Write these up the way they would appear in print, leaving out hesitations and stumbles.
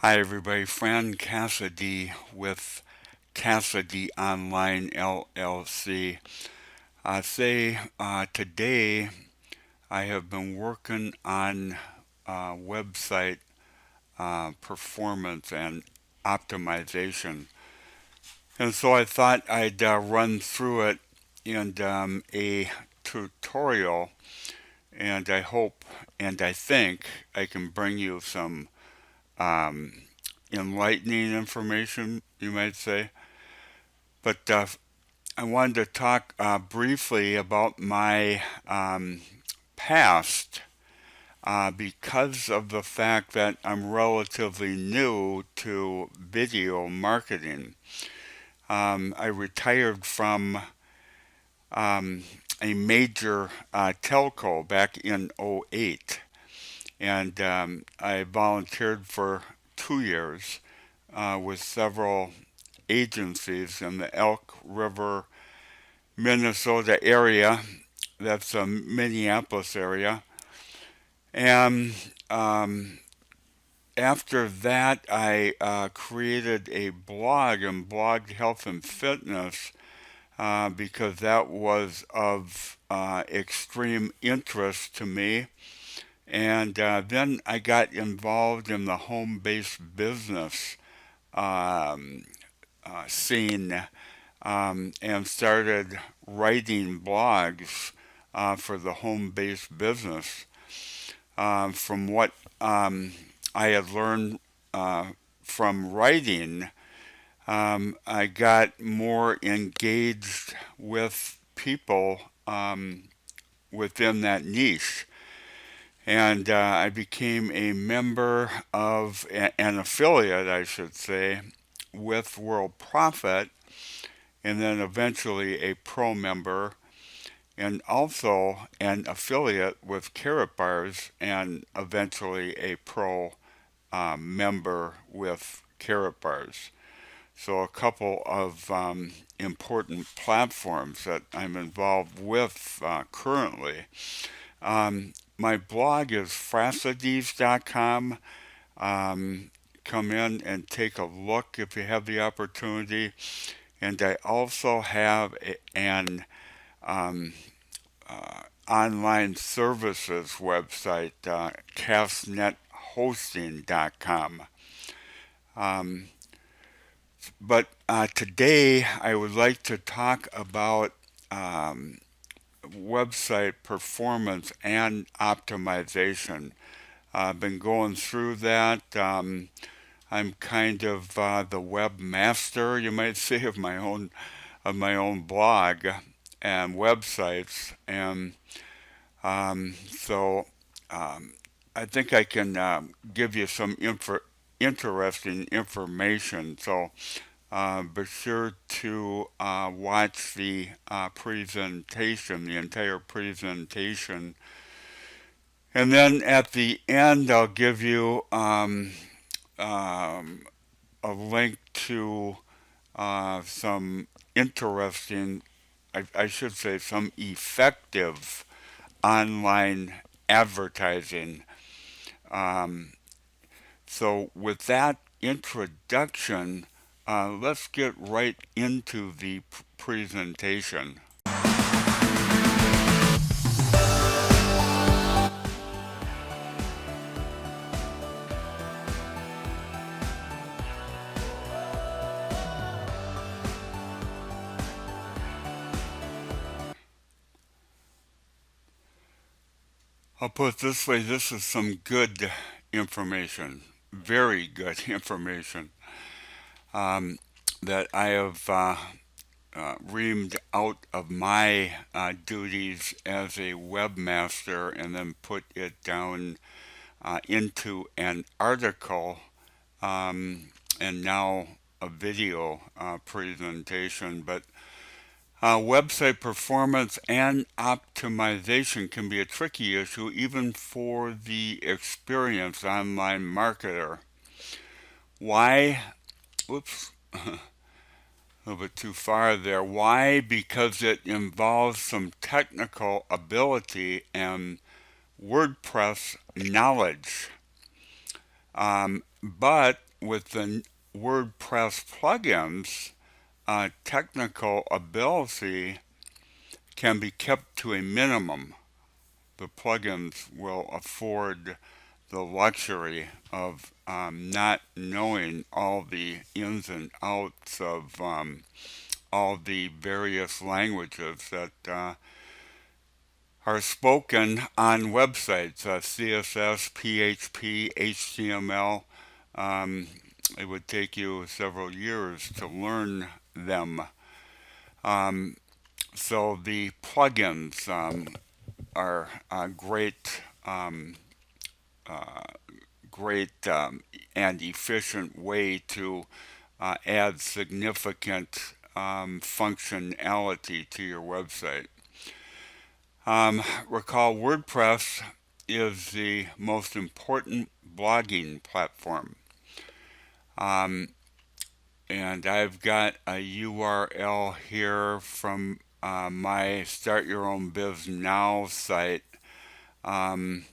Hi everybody, friend Cassady with Cassady Online LLC. Today I have been working on website performance and optimization. And so I thought I'd run through it in a tutorial, and I hope and I think I can bring you some um, enlightening information, you might say. But I wanted to talk briefly about my past because of the fact that I'm relatively new to video marketing. I retired from um, a major telco back in '08, and I volunteered for 2 years with several agencies in the Elk River, Minnesota area. That's a Minneapolis area. And after that, I created a blog and blogged health and fitness because that was of extreme interest to me. And then I got involved in the home-based business um, scene and started writing blogs for the home-based business. From what I had learned from writing, I got more engaged with people within that niche. And I became a member of an affiliate, I should say, with World Profit, and then eventually a pro member, and also an affiliate with Carrot Bars, and eventually a pro member with Carrot Bars. So a couple of important platforms that I'm involved with currently. My blog is frassadies.com. Come in and take a look if you have the opportunity. And I also have an online services website, castnethosting.com. Um, but today I would like to talk about website performance and optimization. I've been going through that. I'm kind of the webmaster, you might say, of my own blog and websites, and so I think I can give you some interesting information. So be sure to watch the presentation, the entire presentation. And then at the end, I'll give you um, a link to some interesting, I should say, some effective online advertising. Um, so, with that introduction, let's get right into the presentation. I'll put it this way, this is some good information, very good information that I have reamed out of my duties as a webmaster and then put it down into an article and now a video presentation. But website performance and optimization can be a tricky issue even for the experienced online marketer. Why? Whoops. A little bit too far there. Why? Because it involves some technical ability and WordPress knowledge. But with the WordPress plugins, technical ability can be kept to a minimum. The plugins will afford the luxury of not knowing all the ins and outs of all the various languages that are spoken on websites, CSS, PHP, HTML. Um, it would take you several years to learn them. Um, so the plugins are a uh, great and efficient way to add significant functionality to your website. Recall WordPress is the most important blogging platform. Um, and I've got a URL here from my Start Your Own Biz Now site, um,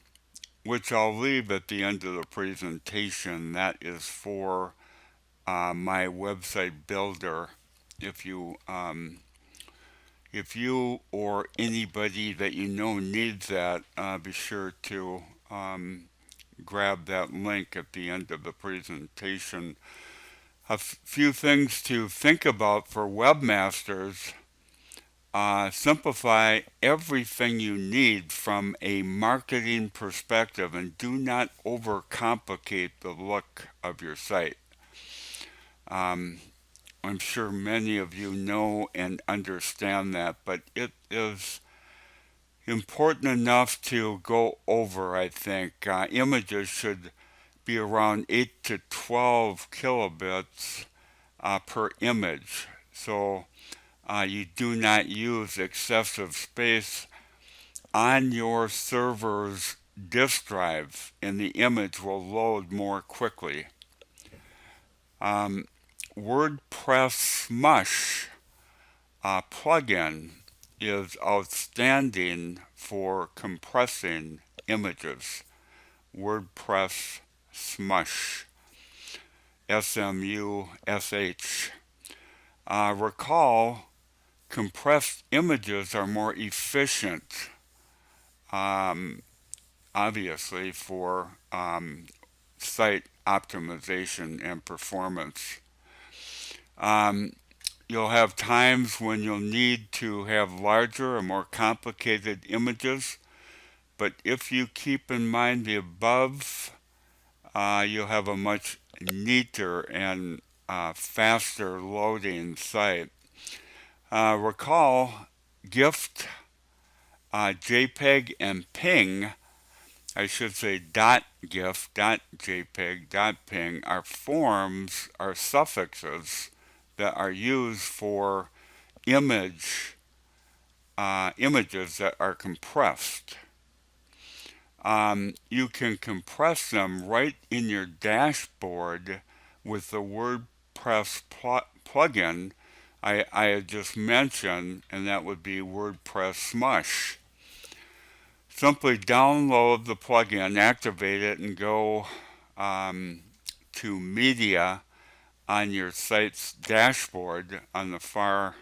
which I'll leave at the end of the presentation. That is for my website builder. If you if you or anybody that you know needs that, be sure to grab that link at the end of the presentation. A few things to think about for webmasters. Simplify everything you need from a marketing perspective and do not overcomplicate the look of your site. I'm sure many of you know and understand that, but it is important enough to go over, I think. Images should be around 8 to 12 kilobits per image. So you do not use excessive space on your server's disk drive, and the image will load more quickly. WordPress Smush plugin is outstanding for compressing images. WordPress Smush, SMUSH. Recall, compressed images are more efficient, obviously, for site optimization and performance. You'll have times when you'll need to have larger or more complicated images, but if you keep in mind the above, you'll have a much neater and faster loading site. Recall, GIF, JPEG, and PNG, I should say .gif, .jpeg, .png, are forms, are suffixes that are used for images that are compressed. You can compress them right in your dashboard with the WordPress plugin I had just mentioned, and that would be WordPress Smush. Simply download the plugin, activate it, and go to Media on your site's dashboard on the far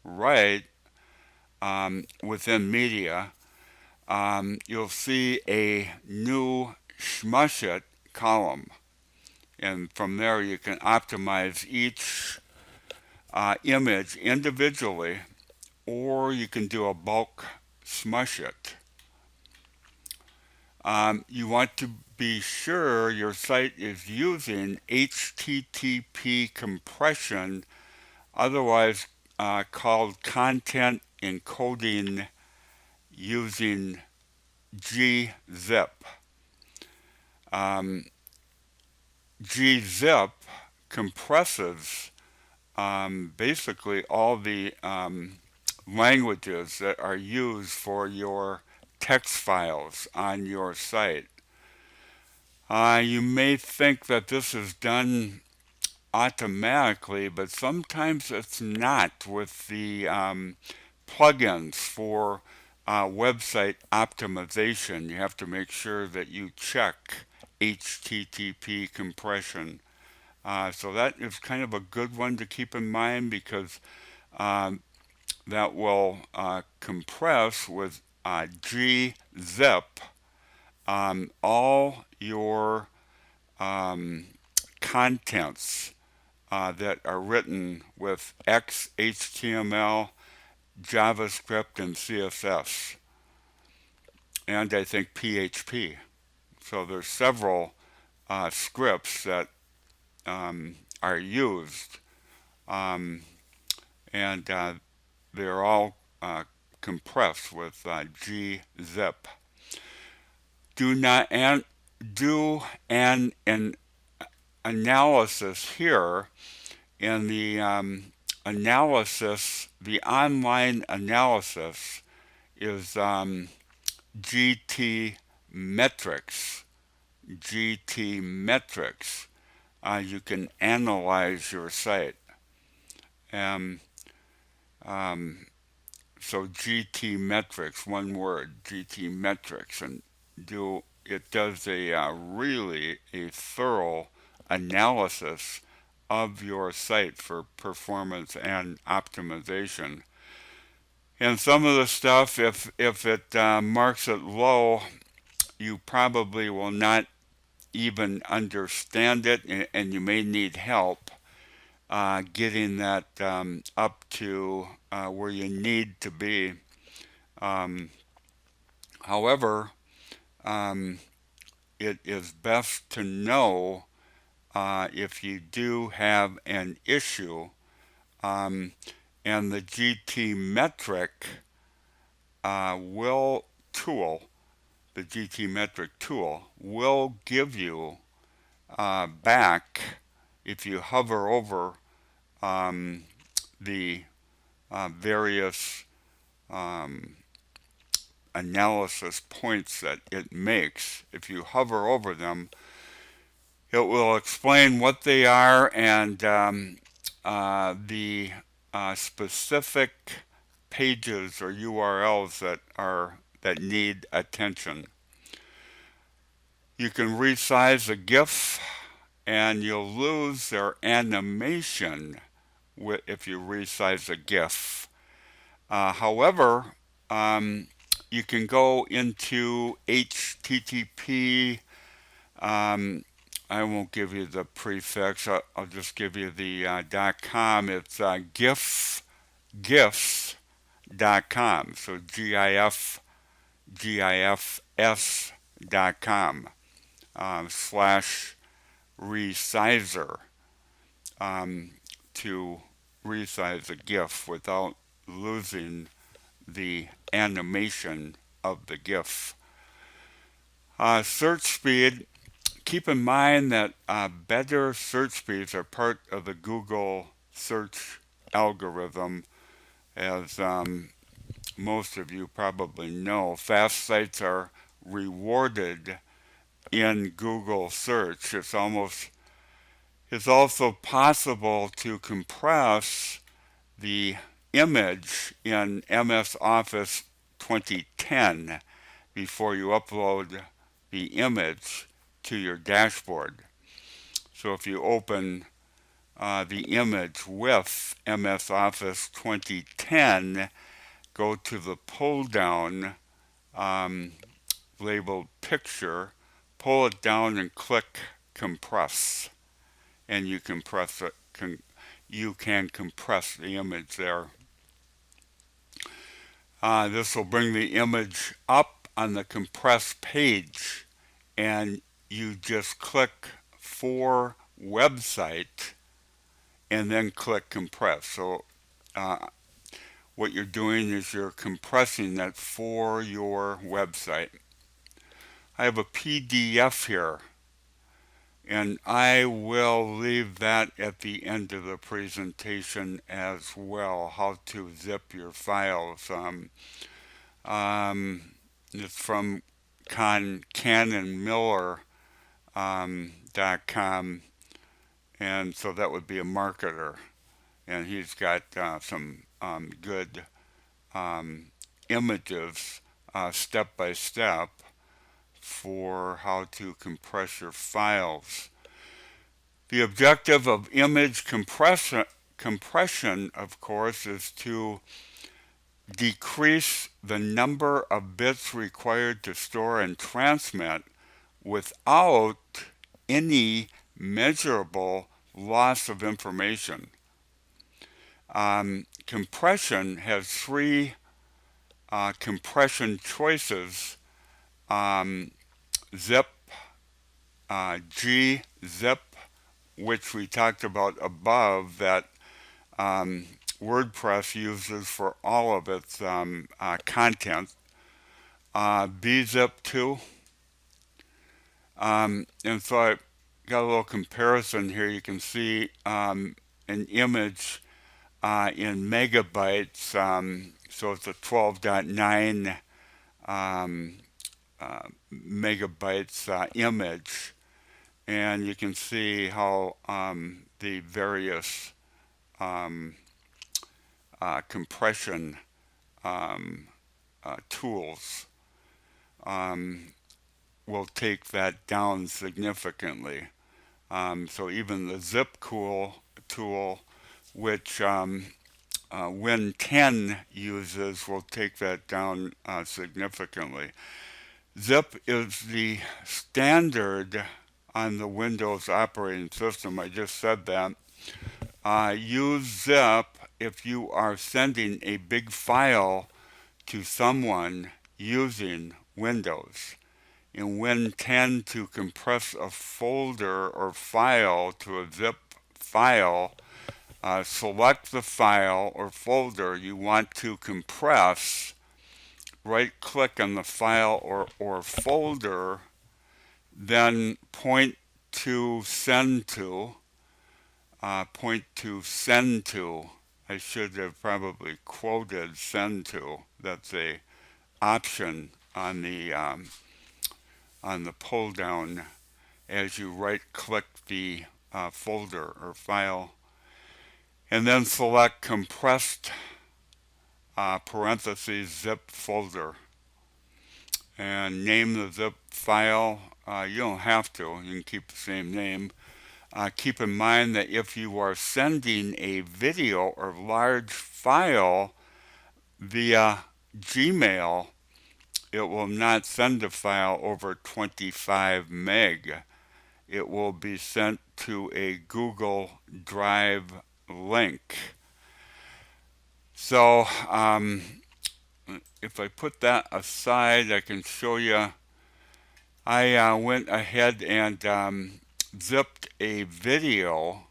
right. Within Media, you'll see a new Smush It column, and from there you can optimize each image individually, or you can do a bulk Smush It. You want to be sure your site is using HTTP compression, otherwise called content encoding using gzip. Gzip compresses basically all the languages that are used for your text files on your site. You may think that this is done automatically, but sometimes it's not with the plugins for website optimization. You have to make sure that you check HTTP compression So that is kind of a good one to keep in mind because um, that will compress with gzip all your um, contents that are written with XHTML, JavaScript, and CSS, and I think PHP. So there's several scripts that are used, um, and they're all compressed with gzip. Do not do an analysis here in the analysis. The online analysis is GT metrics. GT metrics. You can analyze your site. Um, um, so GT metrics, one word, GT metrics, and it does a really a thorough analysis of your site for performance and optimization. And some of the stuff, if it marks it low, you probably will not even understand it, and you may need help getting that up to where you need to be. Um, However, um, it is best to know if you do have an issue, um, and the GT metric will tool, the GT metric tool will give you back if you hover over um, the various um, analysis points that it makes. If you hover over them, it will explain what they are and the specific pages or URLs that need attention. You can resize a GIF, and you'll lose their animation if you resize a GIF. However, you can go into HTTP. I won't give you the prefix. I'll just give you the .com. It's gifs.com. So GIFs.com slash resizer to resize a GIF without losing the animation of the GIF. Search speed. Keep in mind that better search speeds are part of the Google search algorithm. As most of you probably know, fast sites are rewarded in Google search. It's also possible to compress the image in MS Office 2010 before you upload the image to your dashboard. So if you open the image with MS Office 2010, go to the pull down labeled picture, pull it down and click compress, and you can compress the image there. This will bring the image up on the compress page, and you just click for website and then click compress. So what you're doing is you're compressing that for your website. I have a PDF here, and I will leave that at the end of the presentation as well, how to zip your files. It's from CannonMiller.com, and so that would be a marketer, and he's got some good images step by step for how to compress your files. The objective of image compression, of course, is to decrease the number of bits required to store and transmit without any measurable loss of information. Compression has three compression choices: zip, gzip, which we talked about above, that WordPress uses for all of its content, bzip2, and so I got a little comparison here. You can see an image in megabytes, so it's a 12.9 megabytes image, and you can see how the various compression tools will take that down significantly. So even the zip tool, which Win10 uses, will take that down significantly. Zip is the standard on the Windows operating system. I just said that. Use zip if you are sending a big file to someone using Windows. In Win10, to compress a folder or file to a zip file, select the file or folder you want to compress, right-click on the file or folder, then point to send to. I should have probably quoted send to. That's a option on the pull down as you right-click the folder or file, and then select compressed parentheses zip folder, and name the zip file. You don't have to. You can keep the same name. Keep in mind that if you are sending a video or large file via Gmail, it will not send a file over 25 meg. It will be sent to a Google Drive link. So if I put that aside, I can show you. I went ahead and zipped a video,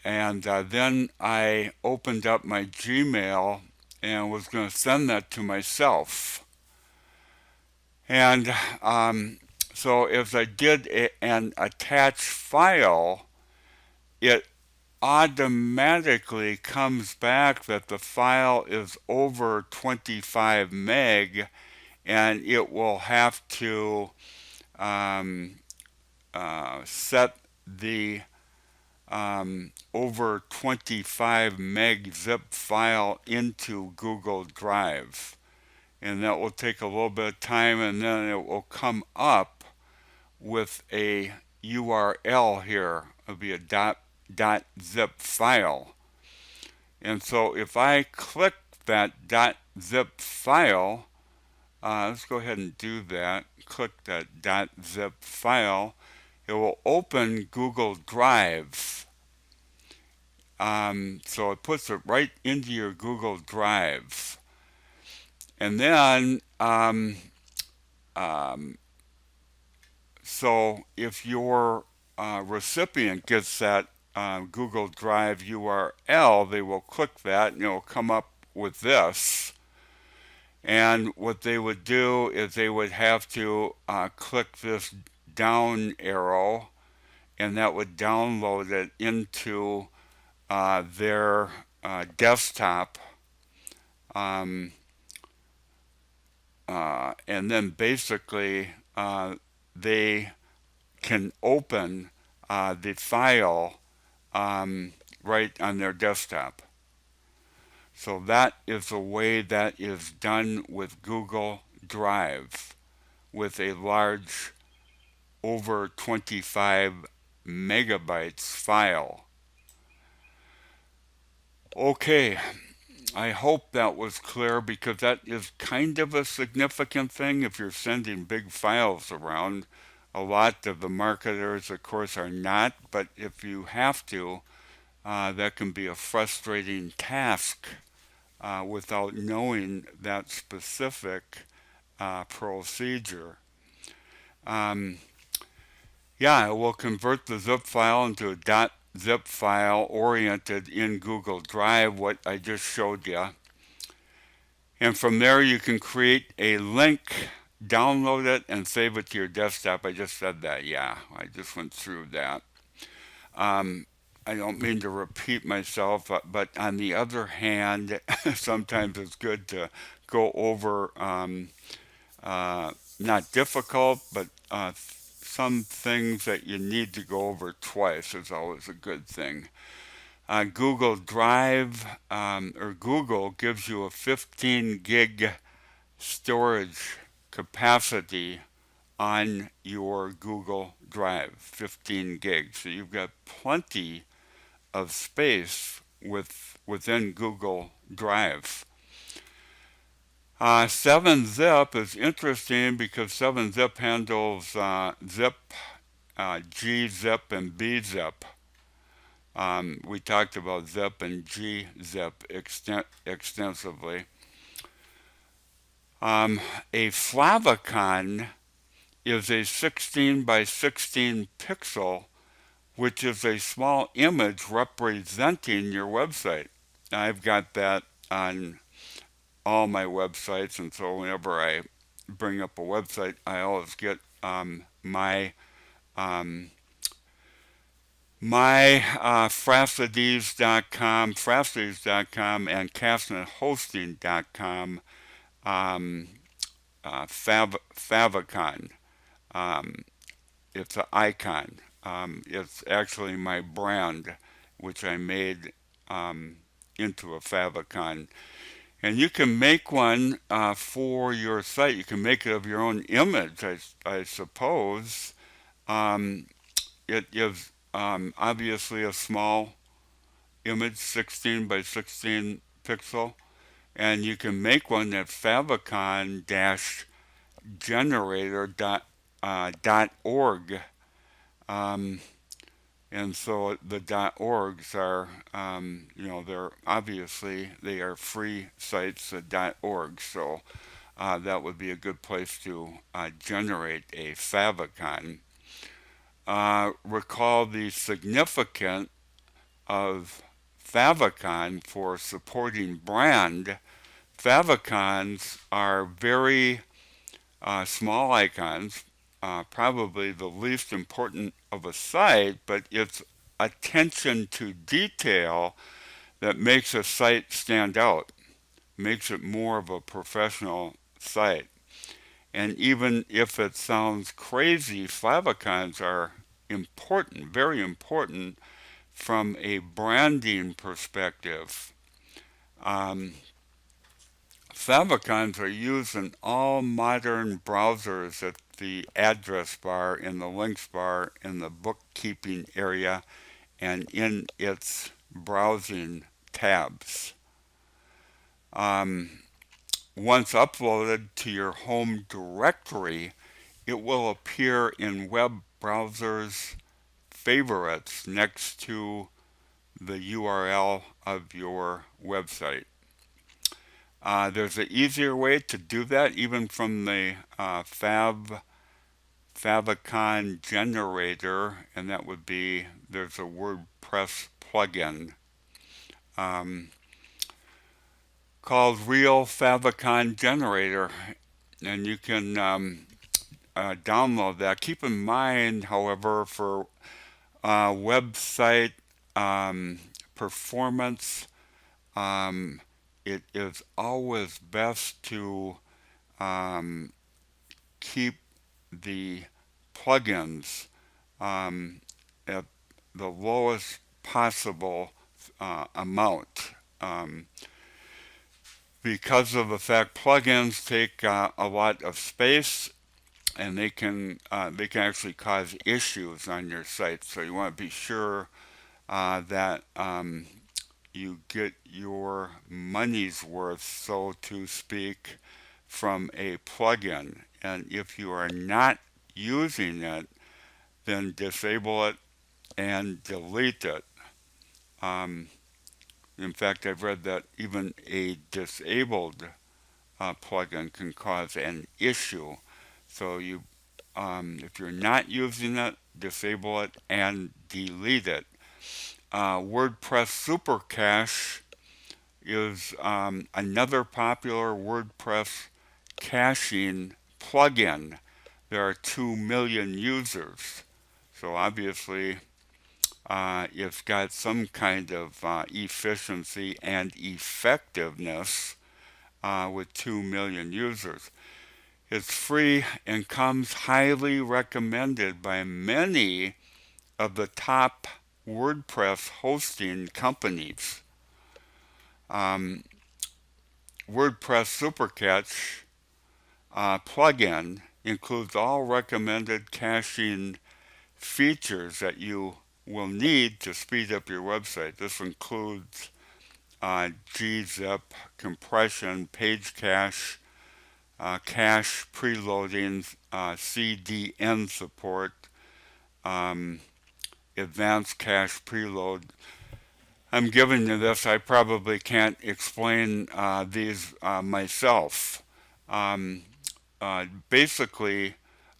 and then I opened up my Gmail and was going to send that to myself. And so if I did an attached file, it automatically comes back that the file is over 25 meg, and it will have to set the over 25 meg zip file into Google Drive. And that will take a little bit of time, and then it will come up with a URL here. It'll be a .zip file. And so if I click that .zip file, let's go ahead and do that. Click that .zip file. It will open Google Drive. So it puts it right into your Google Drive. And then, so if your recipient gets that Google Drive URL, they will click that and it will come up with this. And what they would do is they would have to click this down arrow, and that would download it into their desktop. And then basically they can open the file right on their desktop. So that is the way that is done with Google Drive with a large over 25 megabytes file. Okay, I hope that was clear because that is kind of a significant thing if you're sending big files around. A lot of the marketers, of course, are not, but if you have to, that can be a frustrating task without knowing that specific procedure. Um, yeah, it will convert the zip file into a .zip file oriented in Google Drive, what I just showed you. And from there you can create a link, download it, and save it to your desktop. I just said that, yeah, I just went through that. Um, I don't mean to repeat myself, but on the other hand, sometimes it's good to go over not difficult, but some things that you need to go over twice is always a good thing. Google Drive or Google gives you a 15 gig storage capacity on your Google Drive, 15 gigs. So you've got plenty of space within Google Drive. 7-zip is interesting because 7-zip handles zip, gzip, and bzip. We talked about zip and gzip extensively. A favicon is a 16 by 16 pixel, which is a small image representing your website. I've got that on all my websites, and so whenever I bring up a website, I always get my Cassady.com and CastNetHosting.com favicon. It's an icon. It's actually my brand, which I made into a favicon. And you can make one for your site. You can make it of your own image, I suppose. It is obviously a small image, 16 by 16 pixel, and you can make one at favicon-generator.org. And so the .orgs are, they're obviously, they are free sites, .org, so that would be a good place to generate a favicon. Recall the significance of favicon for supporting brand. Favicons are very small icons, probably the least important of a site, but it's attention to detail that makes a site stand out, makes it more of a professional site. And even if it sounds crazy, favicons are important, very important from a branding perspective. Favicons are used in all modern browsers at the address bar, in the links bar, in the bookkeeping area, and in its browsing tabs. Once uploaded to your home directory, it will appear in web browsers favorites next to the URL of your website. There's an easier way to do that, even from the favicon generator, and that would be, there's a WordPress plugin called Real Favicon Generator, and you can download that. Keep in mind, however, for website performance, it is always best to keep the plugins at the lowest possible amount. Because of the fact plugins take a lot of space, and they can actually cause issues on your site. So you want to be sure that you get your money's worth, so to speak, from a plugin. And if you are not using it, then disable it and delete it. Um, in fact, I've read that even a disabled plugin can cause an issue. So if you're not using it, disable it and delete it. WordPress Super Cache is another popular WordPress caching plugin. There are 2 million users. So obviously, it's got some kind of efficiency and effectiveness with 2 million users. It's free and comes highly recommended by many of the top WordPress hosting companies. Um, WordPress Supercache plugin includes all recommended caching features that you will need to speed up your website. This includes gzip, compression, page cache, cache preloading, CDN support, um, advanced cache preload. I'm giving you this. I probably can't explain these myself. Um, Basically,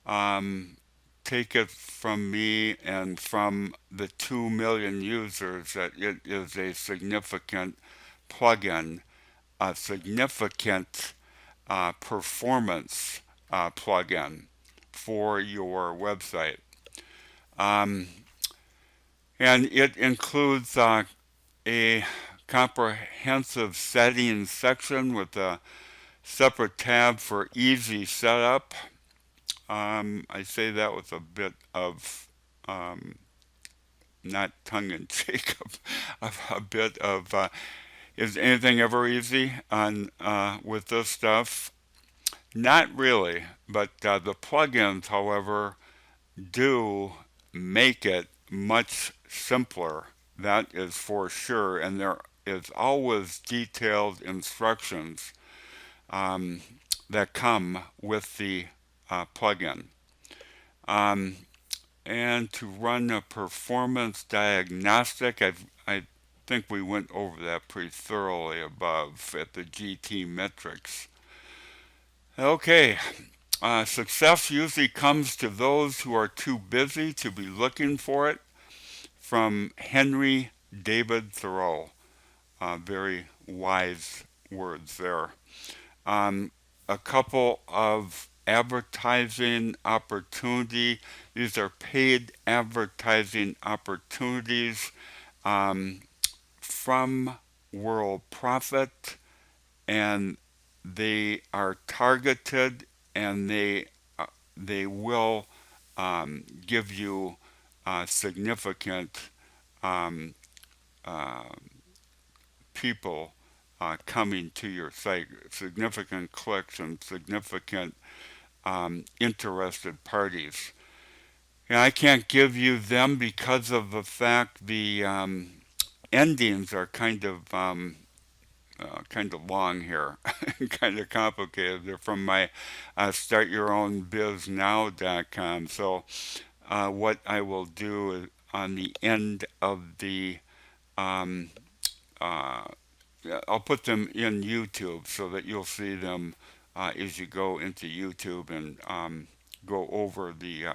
um, take it from me and from the 2 million users that it is a significant plugin, a significant performance plugin for your website. Um, and it includes a comprehensive settings section with a separate tab for easy setup. I say that with a bit of not tongue in cheek, a bit of is anything ever easy on with this stuff? Not really, but the plugins, however, do make it much simpler. That is for sure, and there is always detailed instructions um, that come with the plugin. Um, and to run a performance diagnostic, I think we went over that pretty thoroughly above at the GT metrics. Okay, success usually comes to those who are too busy to be looking for it. From Henry David Thoreau. Very wise words there. Um, a couple of advertising opportunity. These are paid advertising opportunities um, from World Profit, and they are targeted, and they will give you significant um, uh, people coming to your site, significant clicks and significant interested parties. And I can't give you them because of the fact the endings are kind of long here, kind of complicated. They're from my startyourownbiznow.com. So what I will do is on the end of the um, uh, I'll put them in YouTube so that you'll see them as you go into YouTube and go over the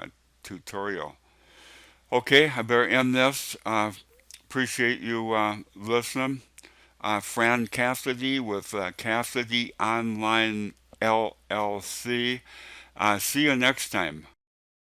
tutorial. Okay, I better end this. Appreciate you listening. Fran Cassady with Cassady Online LLC. See you next time.